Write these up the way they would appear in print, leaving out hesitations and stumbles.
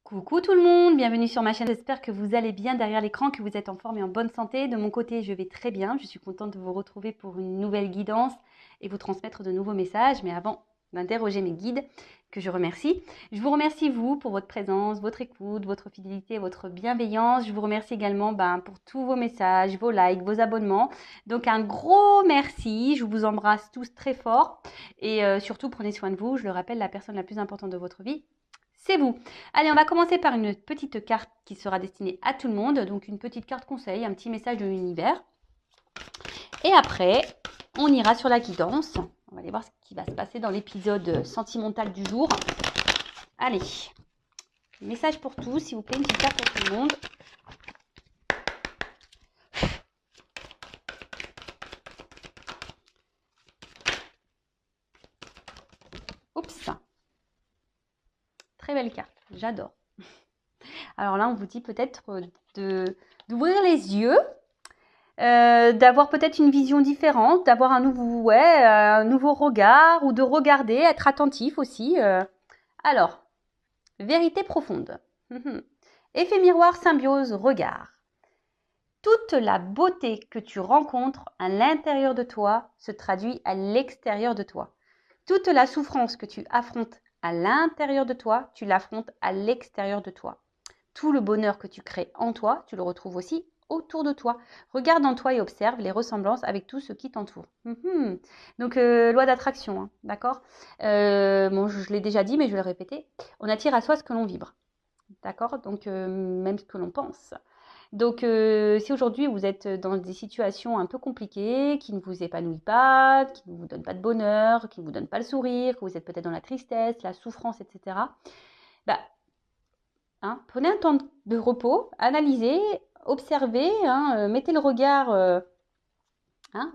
Coucou tout le monde, bienvenue sur ma chaîne. J'espère que vous allez bien derrière l'écran, que vous êtes en forme et en bonne santé. De mon côté, je vais très bien. Je suis contente de vous retrouver pour une nouvelle guidance et vous transmettre de nouveaux messages. Mais avant d'interroger mes guides, que je remercie, je vous remercie vous pour votre présence, votre écoute, votre fidélité, votre bienveillance. Je vous remercie également pour tous vos messages, vos likes, vos abonnements. Donc un gros merci, je vous embrasse tous très fort et surtout prenez soin de vous. Je le rappelle, la personne la plus importante de votre vie, c'est vous. Allez, on va commencer par une petite carte qui sera destinée à tout le monde. Donc une petite carte conseil, un petit message de l'univers. Et après, on ira sur la guidance. On va aller voir ce qui va se passer dans l'épisode sentimental du jour. Allez, message pour tous, s'il vous plaît, une petite carte pour tout le monde. Oups. Très belle carte, j'adore. Alors là, on vous dit peut-être d'ouvrir les yeux, d'avoir peut-être une vision différente, d'avoir un nouveau regard ou de regarder, être attentif aussi. Alors, vérité profonde. Effet miroir, symbiose, regard. Toute la beauté que tu rencontres à l'intérieur de toi se traduit à l'extérieur de toi. Toute la souffrance que tu affrontes à l'intérieur de toi, tu l'affrontes à l'extérieur de toi. Tout le bonheur que tu crées en toi, tu le retrouves aussi autour de toi. Regarde en toi et observe les ressemblances avec tout ce qui t'entoure. Donc, loi d'attraction, hein, d'accord. Bon, je l'ai déjà dit, mais je vais le répéter. On attire à soi ce que l'on vibre, d'accord. Donc, même ce que l'on pense. Donc, si aujourd'hui vous êtes dans des situations un peu compliquées, qui ne vous épanouissent pas, qui ne vous donnent pas de bonheur, qui ne vous donnent pas le sourire, que vous êtes peut-être dans la tristesse, la souffrance, etc., prenez un temps de repos, analysez, observez, mettez le regard,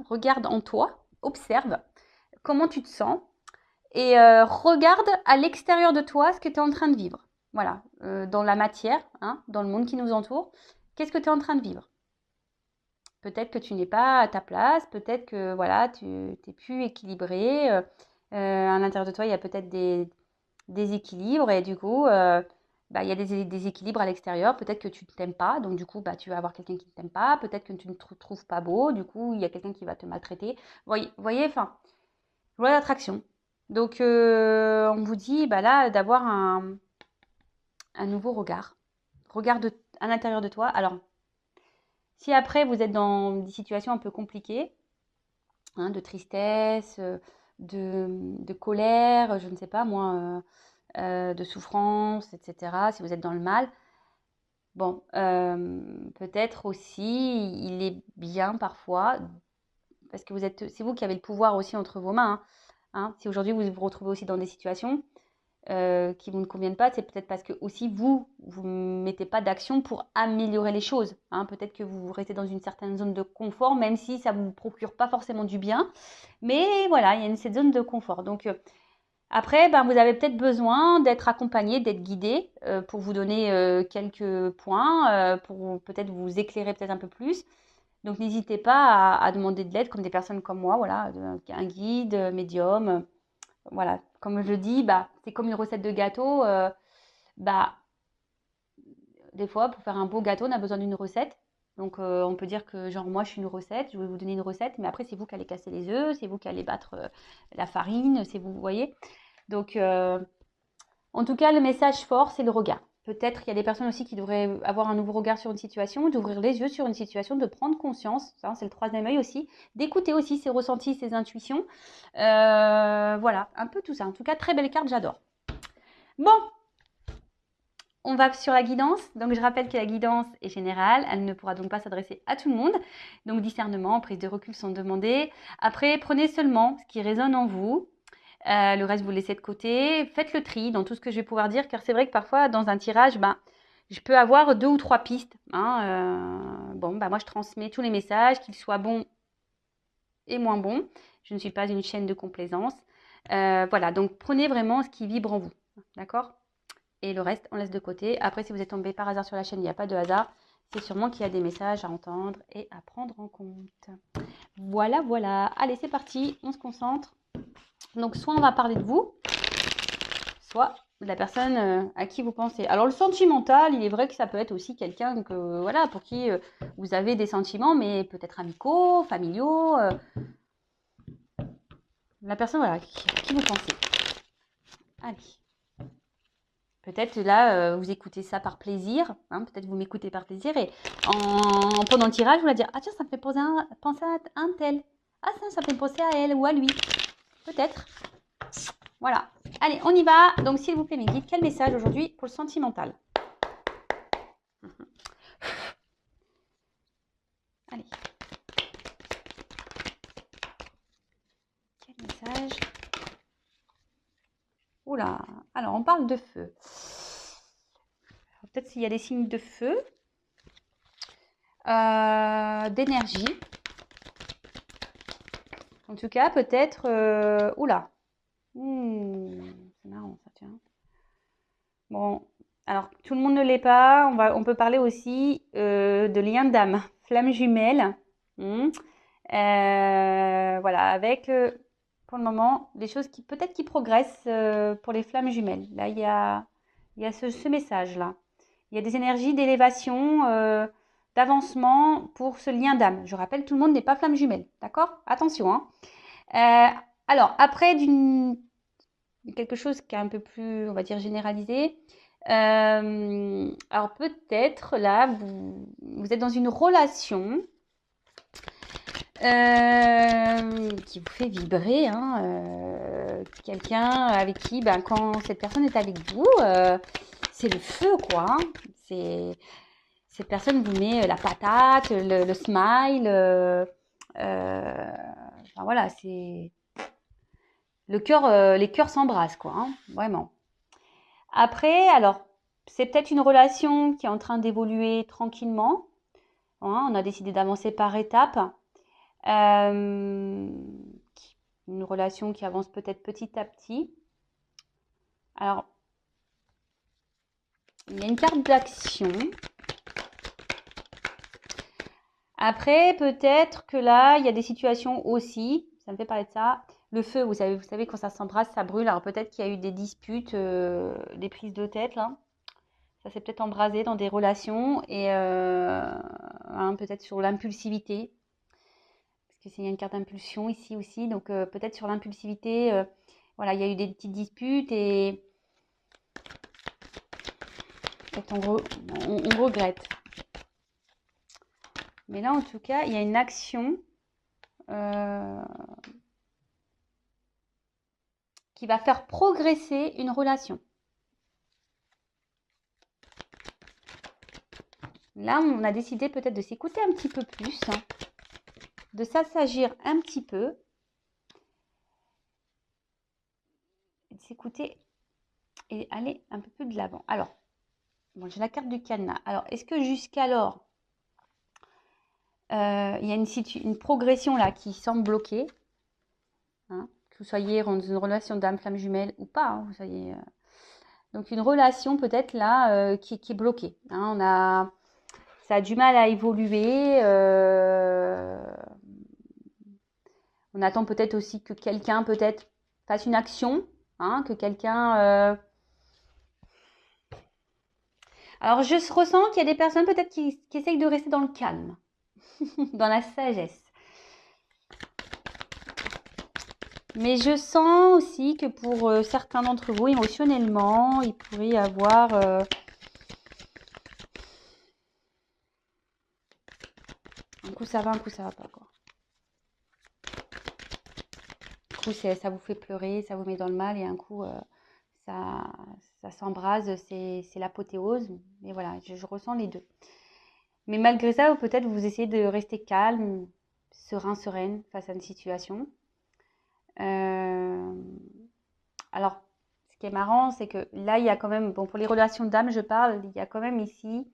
regarde en toi, observe comment tu te sens et regarde à l'extérieur de toi ce que tu es en train de vivre. Voilà, dans la matière, dans le monde qui nous entoure, qu'est-ce que tu es en train de vivre? Peut-être que tu n'es pas à ta place, peut-être que voilà, tu n'es plus équilibré. À l'intérieur de toi, il y a peut-être des déséquilibres et du coup, il y a des déséquilibres à l'extérieur. Peut-être que tu ne t'aimes pas, donc du coup, tu vas avoir quelqu'un qui ne t'aime pas. Peut-être que tu ne te trouves pas beau, du coup, il y a quelqu'un qui va te maltraiter. Voyez, enfin, loi d'attraction. Donc, on vous dit là d'avoir un nouveau regard. Regarde à l'intérieur de toi. Alors, si après vous êtes dans des situations un peu compliquées, de tristesse, de colère, je ne sais pas moi, de souffrance, etc., si vous êtes dans le mal, bon, peut-être aussi, il est bien parfois, parce que c'est vous qui avez le pouvoir aussi entre vos mains. Si aujourd'hui vous vous retrouvez aussi dans des situations qui vous ne conviennent pas, c'est peut-être parce que aussi vous ne mettez pas d'action pour améliorer les choses. Peut-être que vous restez dans une certaine zone de confort, même si ça ne vous procure pas forcément du bien. Mais voilà, il y a cette zone de confort. Donc après, vous avez peut-être besoin d'être accompagné, d'être guidé pour vous donner quelques points, pour peut-être vous éclairer peut-être un peu plus. Donc n'hésitez pas à demander de l'aide comme des personnes comme moi, voilà, un guide, médium. Voilà, comme je le dis, c'est comme une recette de gâteau. Des fois, pour faire un beau gâteau, on a besoin d'une recette. Donc, on peut dire que, genre, moi, je suis une recette, je vais vous donner une recette, mais après, c'est vous qui allez casser les œufs, c'est vous qui allez battre la farine, c'est vous voyez. Donc, en tout cas, le message fort, c'est le regard. Peut-être qu'il y a des personnes aussi qui devraient avoir un nouveau regard sur une situation, d'ouvrir les yeux sur une situation, de prendre conscience, ça, c'est le troisième œil aussi, d'écouter aussi ses ressentis, ses intuitions. Voilà, un peu tout ça. En tout cas, très belle carte, j'adore. Bon, on va sur la guidance. Donc, je rappelle que la guidance est générale. Elle ne pourra donc pas s'adresser à tout le monde. Donc, discernement, prise de recul sont demandées. Après, prenez seulement ce qui résonne en vous. Le reste, vous le laissez de côté. Faites le tri dans tout ce que je vais pouvoir dire, car c'est vrai que parfois, dans un tirage, je peux avoir 2 ou 3 pistes. Moi, je transmets tous les messages, qu'ils soient bons et moins bons. Je ne suis pas une chaîne de complaisance. Voilà, donc prenez vraiment ce qui vibre en vous. D'accord ? Et le reste, on laisse de côté. Après, si vous êtes tombé par hasard sur la chaîne, il n'y a pas de hasard. C'est sûrement qu'il y a des messages à entendre et à prendre en compte. Voilà, voilà. Allez, c'est parti. On se concentre. Donc, soit on va parler de vous, soit la personne à qui vous pensez. Alors le sentimental, il est vrai que ça peut être aussi quelqu'un que voilà pour qui vous avez des sentiments, mais peut-être amicaux, familiaux. La personne voilà à qui vous pensez. Allez. Peut-être là, vous écoutez ça par plaisir, hein, peut-être vous m'écoutez par plaisir et pendant le tirage, vous allez dire ah tiens ça me fait penser à un tel, ah ça me fait penser à elle ou à lui, peut-être. Voilà. Allez, on y va. Donc s'il vous plaît mes guides, quel message aujourd'hui pour le sentimental? Allez. Quel message? Oula. Alors on parle de feu. Peut-être s'il y a des signes de feu, d'énergie. En tout cas, peut-être. Oula. C'est marrant ça, tiens. Bon, alors tout le monde ne l'est pas. On peut parler aussi de lien d'âme, flamme jumelle. Voilà, avec pour le moment des choses qui peut-être qui progressent pour les flammes jumelles. Là, il y a ce message-là. Il y a des énergies d'élévation, d'avancement pour ce lien d'âme. Je rappelle, tout le monde n'est pas flamme jumelle, d'accord? Attention, hein. Alors, après quelque chose qui est un peu plus, on va dire, généralisé. Alors peut-être là, vous êtes dans une relation qui vous fait vibrer, hein, quelqu'un avec qui, ben, quand cette personne est avec vous, c'est le feu, quoi. Hein. Cette personne vous met la patate, le smile. Enfin, voilà, c'est le cœur, les cœurs s'embrassent, quoi. Hein, vraiment. Après, alors, c'est peut-être une relation qui est en train d'évoluer tranquillement. Hein, on a décidé d'avancer par étapes. Une relation qui avance peut-être petit à petit. Alors, il y a une carte d'action. Après, peut-être que là, il y a des situations aussi, ça me fait parler de ça. Le feu, vous savez quand ça s'embrasse, ça brûle. Alors peut-être qu'il y a eu des disputes, des prises de tête là. Ça s'est peut-être embrasé dans des relations et hein, peut-être sur l'impulsivité. Parce qu'il y a une carte d'impulsion ici aussi. Donc peut-être sur l'impulsivité, voilà, il y a eu des petites disputes et peut-être on regrette. Mais là, en tout cas, il y a une action qui va faire progresser une relation. Là, on a décidé peut-être de s'écouter un petit peu plus, hein, de s'assagir un petit peu, de s'écouter et aller un peu plus de l'avant. Alors, bon, j'ai la carte du cadenas. Alors, est-ce que jusqu'alors, il y a une progression là qui semble bloquée, hein, que vous soyez dans une relation d'âme, flamme jumelle ou pas, hein, vous soyez, donc une relation peut-être là qui est bloquée. Hein, ça a du mal à évoluer. On attend peut-être aussi que quelqu'un peut-être fasse une action, hein, que quelqu'un. Alors je ressens qu'il y a des personnes peut-être qui essayent de rester dans le calme, dans la sagesse. Mais je sens aussi que pour certains d'entre vous, émotionnellement, il pourrait y avoir un coup ça va, un coup ça va pas, quoi. Un coup ça vous fait pleurer, ça vous met dans le mal et un coup ça s'embrase, c'est l'apothéose. Mais voilà, je ressens les deux. Mais malgré ça, peut-être vous essayez de rester calme, serein, sereine face à une situation. Alors, ce qui est marrant, c'est que là, il y a quand même, bon, pour les relations d'âme, je parle, il y a quand même ici,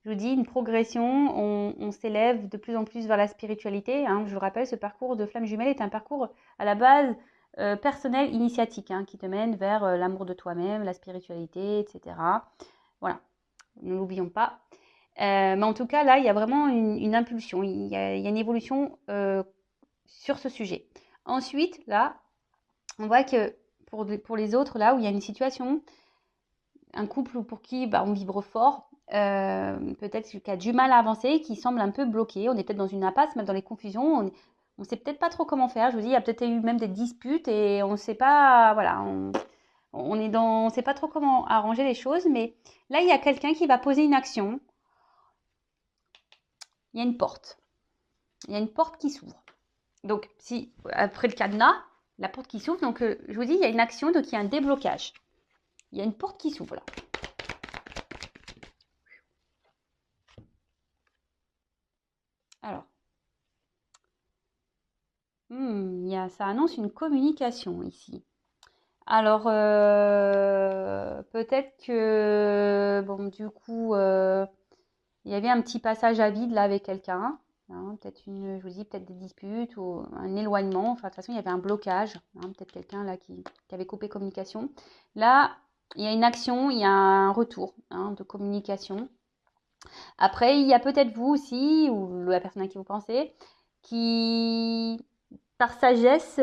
je vous dis, une progression. On s'élève de plus en plus vers la spiritualité. Hein. Je vous rappelle, ce parcours de flamme jumelle est un parcours à la base personnel, initiatique, hein, qui te mène vers l'amour de toi-même, la spiritualité, etc. Voilà, ne l'oublions pas. Mais en tout cas, là, il y a vraiment une impulsion, il y a une évolution sur ce sujet. Ensuite, là, on voit que pour les autres, là où il y a une situation, un couple pour qui on vibre fort, peut-être qui a du mal à avancer, qui semble un peu bloqué. On est peut-être dans une impasse, même dans les confusions. On ne sait peut-être pas trop comment faire. Je vous dis, il y a peut-être eu même des disputes et on ne sait pas, voilà, on sait pas trop comment arranger les choses. Mais là, il y a quelqu'un qui va poser une action. Il y a une porte. Il y a une porte qui s'ouvre. Donc, si après le cadenas, la porte qui s'ouvre, donc je vous dis, il y a une action, donc il y a un déblocage. Il y a une porte qui s'ouvre là. Alors, ça annonce une communication ici. Alors, peut-être que, bon, du coup, il y avait un petit passage à vide là avec quelqu'un. Hein, peut-être je vous dis, peut-être des disputes ou un éloignement. Enfin, de toute façon, il y avait un blocage. Hein, peut-être quelqu'un là qui avait coupé communication. Là, il y a une action, il y a un retour de communication. Après, il y a peut-être vous aussi, ou la personne à qui vous pensez, qui, par sagesse,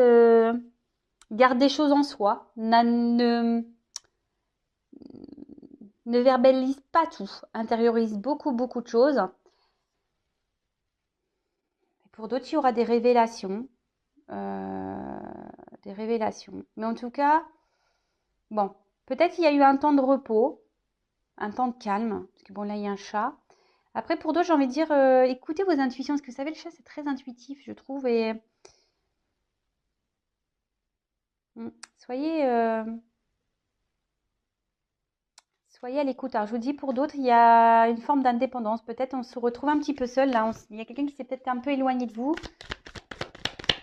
garde des choses en soi, ne verbalise pas tout, intériorise beaucoup, beaucoup de choses. Pour d'autres, il y aura des révélations. Des révélations. Mais en tout cas, bon, peut-être il y a eu un temps de repos, un temps de calme, parce que bon, là, il y a un chat. Après, pour d'autres, j'ai envie de dire, écoutez vos intuitions, parce que vous savez, le chat, c'est très intuitif, je trouve, et soyez, soyez à l'écoute. Alors, je vous dis, pour d'autres, il y a une forme d'indépendance. Peut-être on se retrouve un petit peu seul, là. Il y a quelqu'un qui s'est peut-être un peu éloigné de vous.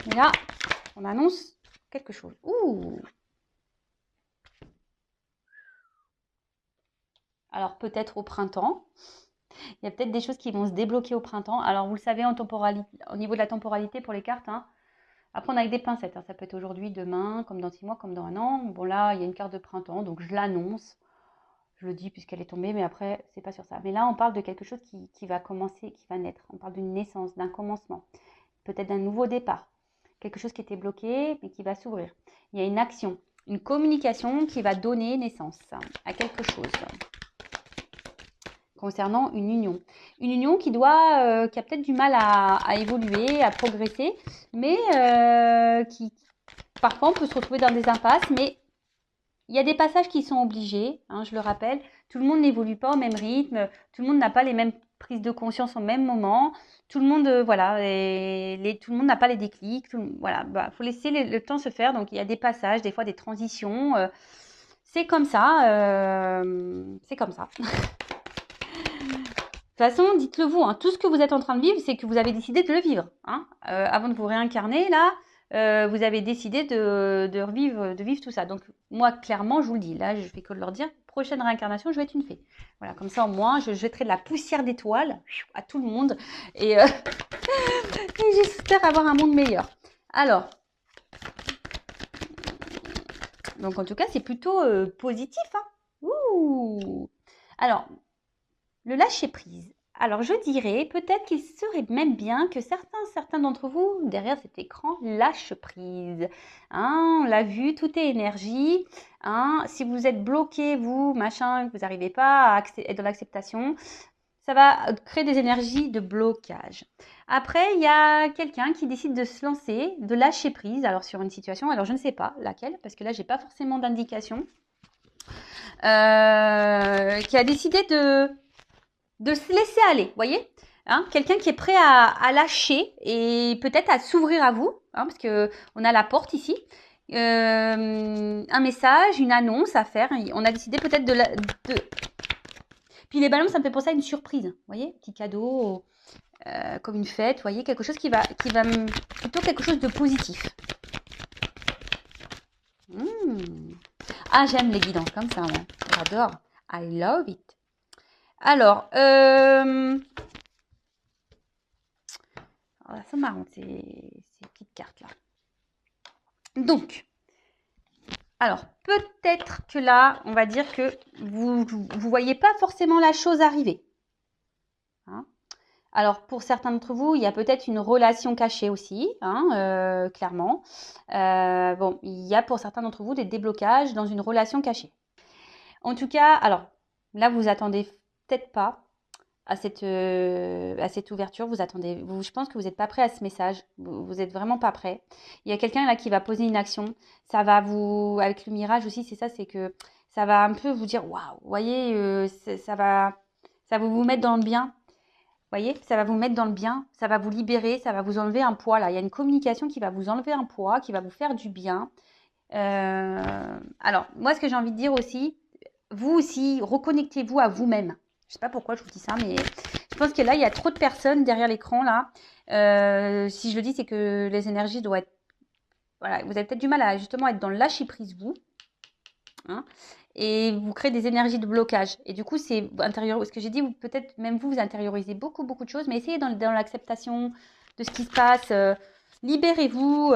Et là, on annonce quelque chose. Ouh! Alors, peut-être au printemps. Il y a peut-être des choses qui vont se débloquer au printemps. Alors, vous le savez, au niveau de la temporalité pour les cartes, hein, à prendre avec des pincettes. Hein. Ça peut être aujourd'hui, demain, comme dans 6 mois, comme dans un an. Bon, là, il y a une carte de printemps, donc je l'annonce. Je le dis puisqu'elle est tombée, mais après, c'est pas sur ça. Mais là, on parle de quelque chose qui va commencer, qui va naître. On parle d'une naissance, d'un commencement, peut-être d'un nouveau départ. Quelque chose qui était bloqué, mais qui va s'ouvrir. Il y a une action, une communication qui va donner naissance à quelque chose concernant une union. Une union qui a peut-être du mal à évoluer, à progresser, mais qui parfois on peut se retrouver dans des impasses, mais il y a des passages qui sont obligés, hein, je le rappelle, tout le monde n'évolue pas au même rythme, tout le monde n'a pas les mêmes prises de conscience au même moment, tout le monde, voilà, tout le monde n'a pas les déclics, voilà, faut laisser le temps se faire, donc il y a des passages, des fois des transitions, c'est comme ça, c'est comme ça. De toute façon, dites-le vous, hein, tout ce que vous êtes en train de vivre, c'est que vous avez décidé de le vivre. Hein. Avant de vous réincarner, là, vous avez décidé de vivre tout ça. Donc, moi, clairement, je vous le dis, là, je fais que de leur dire, prochaine réincarnation, je vais être une fée. Voilà, comme ça, au moins, je jetterai de la poussière d'étoiles à tout le monde. Et, et j'espère avoir un monde meilleur. Alors, donc en tout cas, c'est plutôt positif. Hein. Ouh. Alors, le lâcher-prise. Alors, je dirais peut-être qu'il serait même bien que certains d'entre vous, derrière cet écran, lâchent prise. Hein, on l'a vu, tout est énergie. Hein, si vous êtes bloqué, vous, machin, que vous n'arrivez pas à être dans l'acceptation, ça va créer des énergies de blocage. Après, il y a quelqu'un qui décide de se lancer, de lâcher prise, alors sur une situation, alors je ne sais pas laquelle, parce que là, j'ai pas forcément d'indication, qui a décidé de se laisser aller, voyez, hein, quelqu'un qui est prêt à lâcher et peut-être à s'ouvrir à vous, hein, parce que on a la porte ici, un message, une annonce à faire. On a décidé peut-être Puis les ballons, ça me fait penser à une surprise, voyez, petit cadeau, comme une fête, voyez, quelque chose qui va plutôt quelque chose de positif. Ah, j'aime les guidances comme ça, moi. J'adore. I love it. Alors, c'est marrant ces petites cartes là. Donc, alors peut-être que là, on va dire que vous voyez pas forcément la chose arriver. Hein. Alors pour certains d'entre vous, il y a peut-être une relation cachée aussi, hein, clairement. Bon, il y a pour certains d'entre vous des déblocages dans une relation cachée. En tout cas, alors là, vous attendez peut-être pas à cette ouverture. Vous attendez, je pense que vous n'êtes pas prêt à ce message. Vous êtes vraiment pas prêt. Il y a quelqu'un là qui va poser une action. Ça va vous, avec le mirage aussi, c'est ça, c'est que ça va un peu vous dire, waouh, vous voyez, ça va vous mettre dans le bien. Vous voyez, ça va vous mettre dans le bien, ça va vous libérer, ça va vous enlever un poids là. Il y a une communication qui va vous enlever un poids, qui va vous faire du bien. Alors, moi, ce que j'ai envie de dire aussi, vous aussi, reconnectez-vous à vous-même. Je sais pas pourquoi je vous dis ça, mais je pense que là, il y a trop de personnes derrière l'écran là. Si je le dis, c'est que les énergies doivent être. Voilà, vous avez peut-être du mal à justement être dans le lâcher prise vous, hein, et vous créez des énergies de blocage. Et du coup, c'est intérieur. Ce que j'ai dit, peut-être même vous intériorisez beaucoup de choses, mais essayez dans l'acceptation de ce qui se passe. Libérez-vous.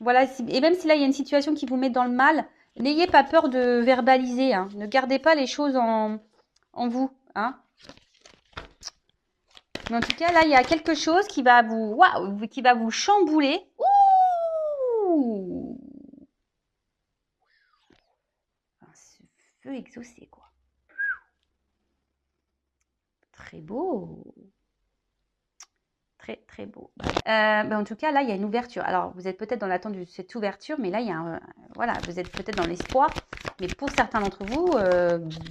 Voilà. Et même si là, il y a une situation qui vous met dans le mal, n'ayez pas peur de verbaliser. Hein. Ne gardez pas les choses en vous. Hein. Mais en tout cas, là, il y a quelque chose qui va qui va vous chambouler. Ouh! Ce feu exaucé, quoi. Très beau. Très, très beau. En tout cas, là, il y a une ouverture. Alors, vous êtes peut-être dans l'attente de cette ouverture, mais là, il y a voilà, vous êtes peut-être dans l'espoir. Mais pour certains d'entre vous,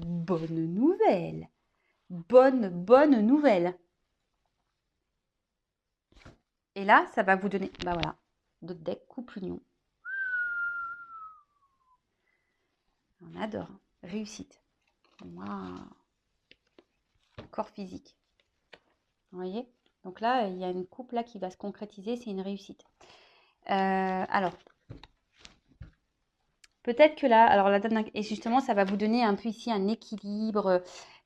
bonne nouvelle. Bonne nouvelle. Et là, ça va vous donner, bah voilà, d'autres decks, couple union. On adore. Réussite. Waouh. Corps physique. Vous voyez? Donc là, il y a une couple là qui va se concrétiser, c'est une réussite. Alors, peut-être que là, alors la dame, et justement, ça va vous donner un peu ici un équilibre,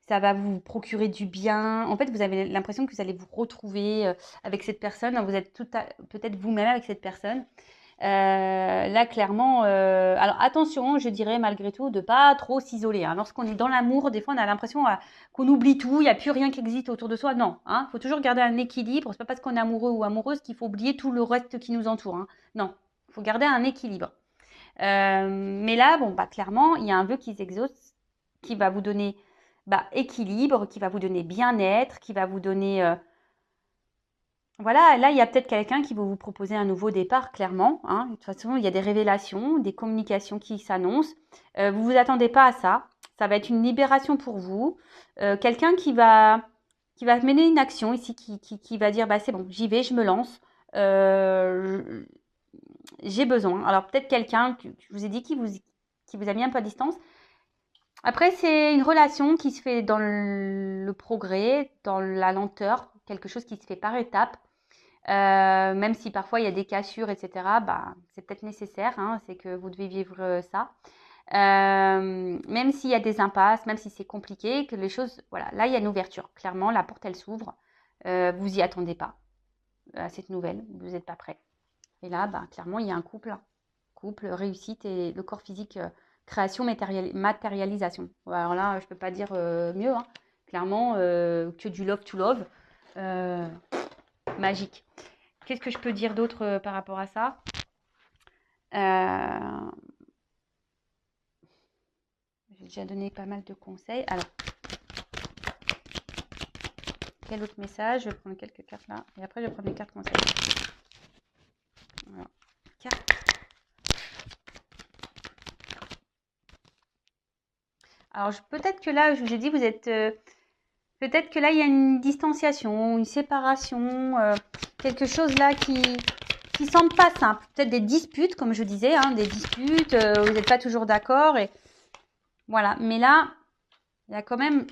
ça va vous procurer du bien. En fait, vous avez l'impression que vous allez vous retrouver avec cette personne. Vous êtes peut-être vous-même avec cette personne. Là, clairement, alors attention, je dirais malgré tout de pas trop s'isoler. Hein. Lorsqu'on est dans l'amour, des fois, on a l'impression qu'on oublie tout, il n'y a plus rien qui existe autour de soi. Non, hein, faut toujours garder un équilibre. C'est pas parce qu'on est amoureux ou amoureuse qu'il faut oublier tout le reste qui nous entoure. Hein. Non, il faut garder un équilibre. Mais là, bon, bah clairement, il y a un vœu qui s'exauce, qui va vous donner équilibre, qui va vous donner bien-être, qui va vous donner voilà, là, il y a peut-être quelqu'un qui va vous proposer un nouveau départ, clairement. Hein. De toute façon, il y a des révélations, des communications qui s'annoncent. Vous ne vous attendez pas à ça. Ça va être une libération pour vous. Quelqu'un qui va mener une action ici, qui va dire, bah, c'est bon, j'y vais, je me lance. Euh, j'ai besoin. Alors, peut-être quelqu'un, je vous ai dit, qui vous a mis un peu à distance. Après, c'est une relation qui se fait dans le progrès, dans la lenteur, quelque chose qui se fait par étapes. Même si parfois il y a des cassures, etc., bah, c'est peut-être nécessaire, hein, c'est que vous devez vivre ça. Même s'il y a des impasses, même si c'est compliqué, que les choses, voilà, là il y a une ouverture. Clairement, la porte elle s'ouvre. Vous y attendez pas à cette nouvelle, vous n'êtes pas prêt. Et là, bah, clairement, il y a un couple, réussite et le corps physique, création, matérialisation. Alors là, je peux pas dire mieux. Hein. Clairement, que du love to love, magique. Qu'est-ce que je peux dire d'autre par rapport à ça? J'ai déjà donné pas mal de conseils. Alors, quel autre message? Je vais prendre quelques cartes là. Et après, je vais prendre les cartes conseils. Voilà. Cartes. Alors, peut-être que là, j'ai dit, vous êtes... peut-être que là, il y a une distanciation, une séparation, quelque chose là qui semble pas simple. Peut-être des disputes, comme je disais, hein, des disputes, vous n'êtes pas toujours d'accord. Et voilà. Mais là, il y a quand même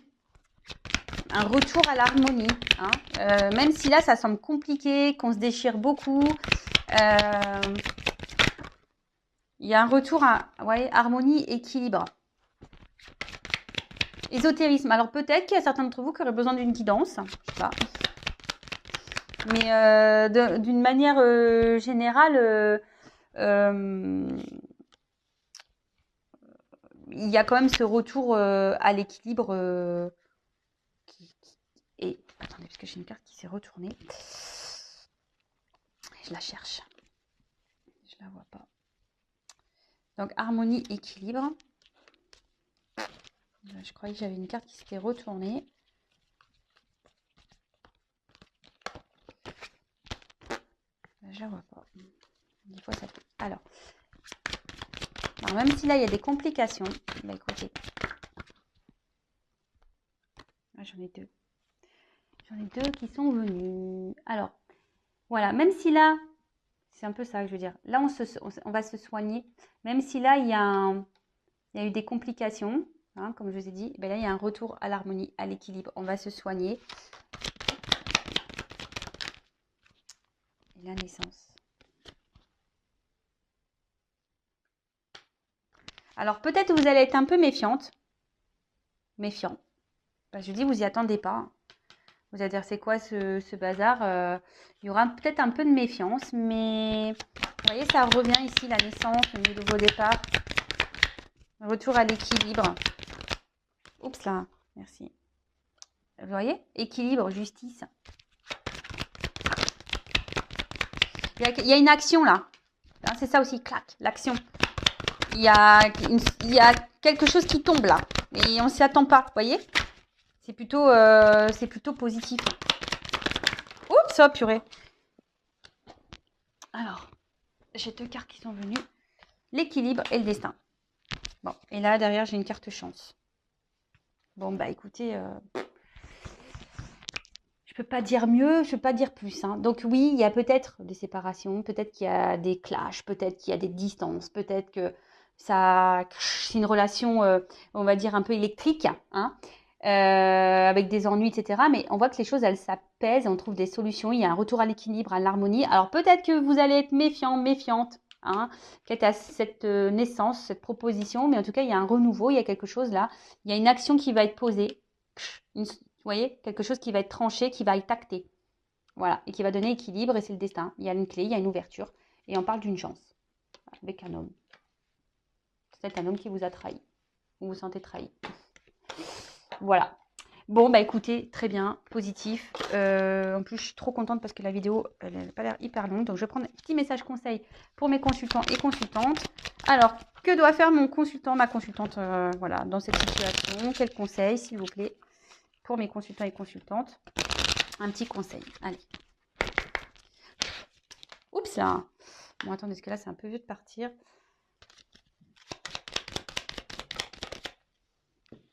un retour à l'harmonie. Hein. Même si là, ça semble compliqué, qu'on se déchire beaucoup. Il y a un retour à harmonie, équilibre. Ésotérisme. Alors peut-être qu'il y a certains d'entre vous qui auraient besoin d'une guidance. Je sais pas. Mais d'une manière générale, il y a quand même ce retour à l'équilibre et attendez, parce que j'ai une carte qui s'est retournée. Je la cherche. Je la vois pas. Donc harmonie, équilibre. Je croyais que j'avais une carte qui s'était retournée. Je la vois pas. Des fois, ça peut. Alors, même si là, il y a des complications. Bah, écoutez. Ah, j'en ai deux. J'en ai deux qui sont venus. Alors, voilà. Même si là, c'est un peu ça que je veux dire. Là, on va se soigner. Même si là, il y a eu des complications. Hein, comme je vous ai dit. Ben là, il y a un retour à l'harmonie, à l'équilibre. On va se soigner. Et la naissance. Alors, peut-être que vous allez être un peu méfiante. Méfiant. Ben, je dis, vous y attendez pas. Vous allez dire, c'est quoi ce bazar? Il y aura peut-être un peu de méfiance, mais vous voyez, ça revient ici, la naissance, le nouveau départ. Retour à l'équilibre. Oups là, merci. Vous voyez? Équilibre, justice. Il y a une action là. Hein, c'est ça aussi, clac, l'action. Il y a quelque chose qui tombe là. Et on ne s'y attend pas, vous voyez? C'est plutôt positif. Oups, oh purée. Alors, j'ai deux cartes qui sont venues. L'équilibre et le destin. Bon, et là, derrière, j'ai une carte chance. Bon, bah écoutez, je peux pas dire mieux, je peux pas dire plus. Hein. Donc oui, il y a peut-être des séparations, peut-être qu'il y a des clashs, peut-être qu'il y a des distances, peut-être que c'est une relation, on va dire, un peu électrique, hein, avec des ennuis, etc. Mais on voit que les choses, elles s'apaisent, on trouve des solutions, il y a un retour à l'équilibre, à l'harmonie. Alors peut-être que vous allez être méfiant, méfiante, hein, peut-être à cette naissance, cette proposition, mais en tout cas, il y a un renouveau, il y a quelque chose là, il y a une action qui va être posée, vous voyez, quelque chose qui va être tranché, qui va être acté, voilà, et qui va donner équilibre, et c'est le destin. Il y a une clé, il y a une ouverture, et on parle d'une chance, avec un homme. C'est un homme qui vous a trahi, vous vous sentez trahi. Voilà. Bon, bah écoutez, très bien, positif. En plus, je suis trop contente parce que la vidéo, elle n'a pas l'air hyper longue. Donc, je vais prendre un petit message conseil pour mes consultants et consultantes. Alors, que doit faire mon consultant, ma consultante, voilà, dans cette situation? Quel conseil, s'il vous plaît, pour mes consultants et consultantes? Un petit conseil, allez. Oups là. Bon, attendez, parce que là, c'est un peu vieux de partir.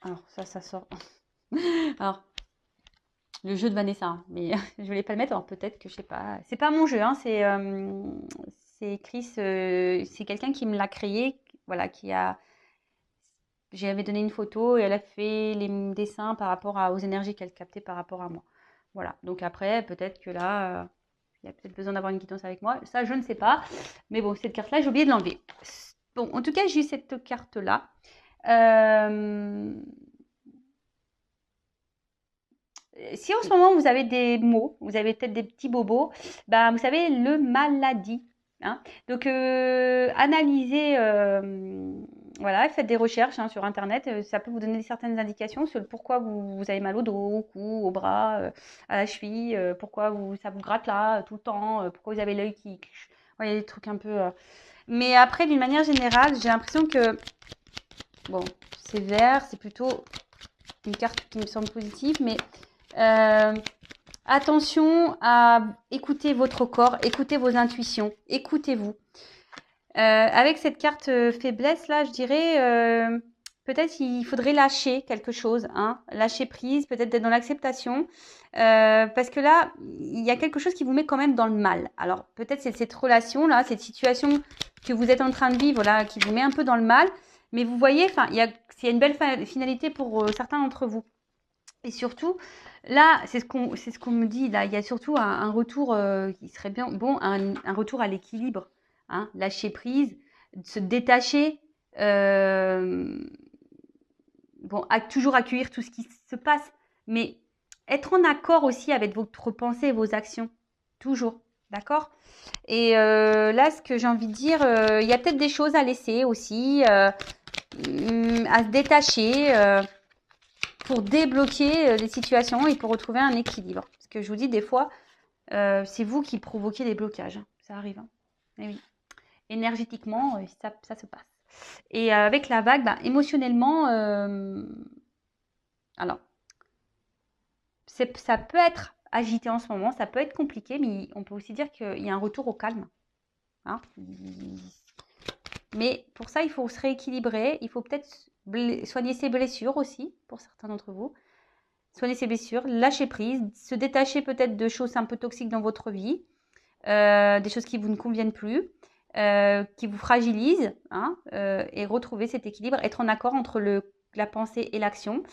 Alors, ça sort. Alors, le jeu de Vanessa, mais je voulais pas le mettre. Alors peut-être que je sais pas. C'est pas mon jeu, hein, c'est Chris, c'est quelqu'un qui me l'a créé, voilà, qui a. J'avais donné une photo et elle a fait les dessins par rapport aux énergies qu'elle captait par rapport à moi. Voilà. Donc après, peut-être que là, il y a peut-être besoin d'avoir une guidance avec moi. Ça, je ne sais pas. Mais bon, cette carte-là, j'ai oublié de l'enlever. Bon, en tout cas, j'ai eu cette carte-là. Si en ce moment vous avez des maux, vous avez peut-être des petits bobos, bah, vous savez, le maladie. Hein. Donc, analysez, voilà, faites des recherches hein, sur Internet. Ça peut vous donner certaines indications sur le pourquoi vous avez mal au dos, au cou, au bras, à la cheville, pourquoi ça vous gratte là tout le temps, pourquoi vous avez l'œil qui. Vous voyez, des trucs un peu. Mais après, d'une manière générale, j'ai l'impression que. Bon, c'est vert, c'est plutôt une carte qui me semble positive, mais. Attention à écouter votre corps, écoutez vos intuitions, écoutez-vous. Avec cette carte faiblesse là, je dirais peut-être il faudrait lâcher quelque chose, hein, lâcher prise, peut-être d'être dans l'acceptation, parce que là il y a quelque chose qui vous met quand même dans le mal. Alors peut-être c'est cette relation là, cette situation que vous êtes en train de vivre là, qui vous met un peu dans le mal, mais vous voyez, enfin il y a une belle finalité pour certains d'entre vous. Et surtout, là, c'est ce qu'on me dit, là, il y a surtout un retour qui serait bien bon, un retour à l'équilibre, hein, lâcher prise, se détacher, bon, toujours accueillir tout ce qui se passe, mais être en accord aussi avec votre pensée et vos actions, toujours, d'accord? Et là, ce que j'ai envie de dire, il y a peut-être des choses à laisser aussi, à se détacher. Pour débloquer les situations et pour retrouver un équilibre. Parce que je vous dis, des fois, c'est vous qui provoquez des blocages. Ça arrive. Hein. Et oui. Énergétiquement, ça se passe. Et avec la vague, émotionnellement, alors, ça peut être agité en ce moment, ça peut être compliqué, mais on peut aussi dire qu'il y a un retour au calme. Hein. Mais pour ça, il faut se rééquilibrer. Il faut peut-être soigner ses blessures aussi, pour certains d'entre vous. Soigner ses blessures, lâcher prise, se détacher peut-être de choses un peu toxiques dans votre vie, des choses qui vous ne conviennent plus, qui vous fragilisent, hein, et retrouver cet équilibre, être en accord entre la pensée et l'action.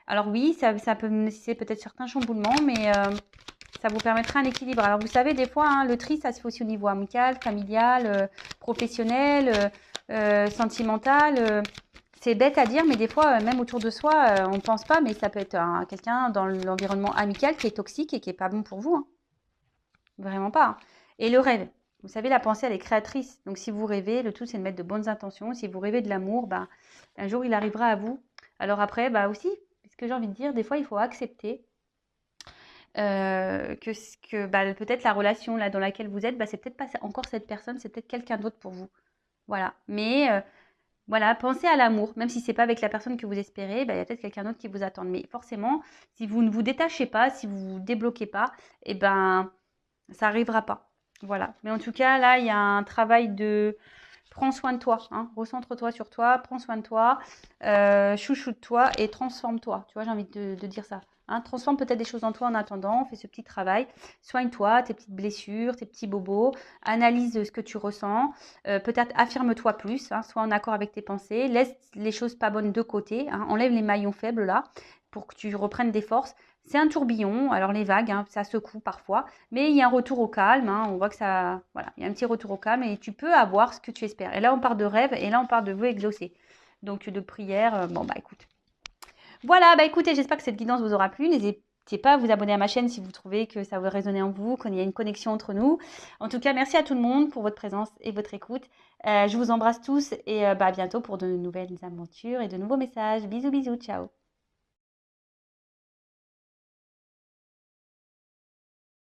Alors oui, ça peut nécessiter peut-être certains chamboulements, mais ça vous permettra un équilibre. Alors vous savez, des fois, hein, le tri, ça se fait aussi au niveau amical, familial, professionnel, sentimental. C'est bête à dire, mais des fois, même autour de soi, on ne pense pas, mais ça peut être quelqu'un dans l'environnement amical qui est toxique et qui n'est pas bon pour vous. Hein. Vraiment pas. Hein. Et le rêve. Vous savez, la pensée, elle est créatrice. Donc si vous rêvez, le tout, c'est de mettre de bonnes intentions. Si vous rêvez de l'amour, un jour, il arrivera à vous. Alors après, aussi, ce que j'ai envie de dire, des fois, il faut accepter que peut-être la relation là dans laquelle vous êtes, c'est peut-être pas encore cette personne, c'est peut-être quelqu'un d'autre pour vous. Voilà. Mais voilà, pensez à l'amour, même si c'est pas avec la personne que vous espérez, il y a peut-être quelqu'un d'autre qui vous attend. Mais forcément, si vous ne vous détachez pas, si vous vous débloquez pas, ça arrivera pas. Voilà. Mais en tout cas, là, il y a un travail de prends soin de toi, hein. Recentre-toi sur toi, prends soin de toi, chouchoute-toi et transforme-toi. Tu vois, j'ai envie de dire ça. Hein. Transforme peut-être des choses en toi en attendant, fais ce petit travail, soigne-toi, tes petites blessures, tes petits bobos, analyse ce que tu ressens, peut-être affirme-toi plus, hein, sois en accord avec tes pensées, laisse les choses pas bonnes de côté, hein, enlève les maillons faibles là pour que tu reprennes des forces. C'est un tourbillon, alors les vagues, hein, ça secoue parfois, mais il y a un retour au calme, hein, on voit que ça, voilà, il y a un petit retour au calme et tu peux avoir ce que tu espères. Et là, on part de rêve et là, on part de vœux exaucés. Donc, de prière, écoute. Voilà, écoutez, j'espère que cette guidance vous aura plu. N'hésitez pas à vous abonner à ma chaîne si vous trouvez que ça veut résonner en vous, qu'il y a une connexion entre nous. En tout cas, merci à tout le monde pour votre présence et votre écoute. Je vous embrasse tous et à bientôt pour de nouvelles aventures et de nouveaux messages. Bisous, bisous, ciao.